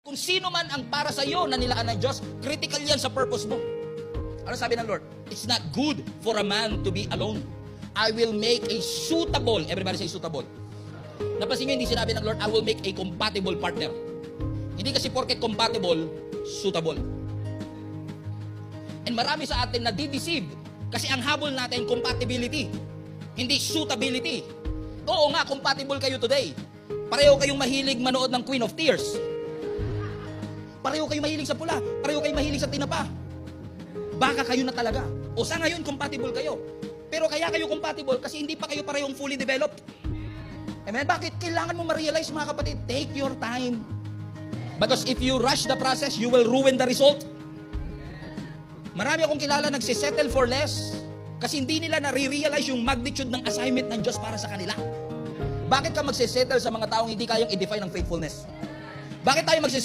Kung sino man ang para sa iyo na nilaan ng Diyos, critical yan sa purpose mo. Ano sabi ng Lord? It's not good for a man to be alone. I will make a suitable, everybody say suitable. Napansin nyo, hindi sinabi ng Lord, I will make a compatible partner. Hindi kasi porket compatible, suitable. And marami sa atin na di-deceive kasi ang habol natin, compatibility, hindi suitability. Oo nga, compatible kayo today. Pareho kayong mahilig manood ng Queen of Tears. Pareho kayo mahilig sa pula. Pareho kayo mahilig sa tinapa. Baka kayo na talaga. O sa ngayon, compatible kayo. Pero kaya kayo compatible kasi hindi pa kayo parehong fully developed. Amen? Bakit? Kailangan mo ma-realize, mga kapatid, take your time. Because if you rush the process, you will ruin the result. Marami akong kilala nagsisettle for less kasi hindi nila nare-realize yung magnitude ng assignment ng Diyos para sa kanila. Bakit ka magsisettle sa mga taong hindi kayang i-define ng faithfulness? Bakit tayo magsisettle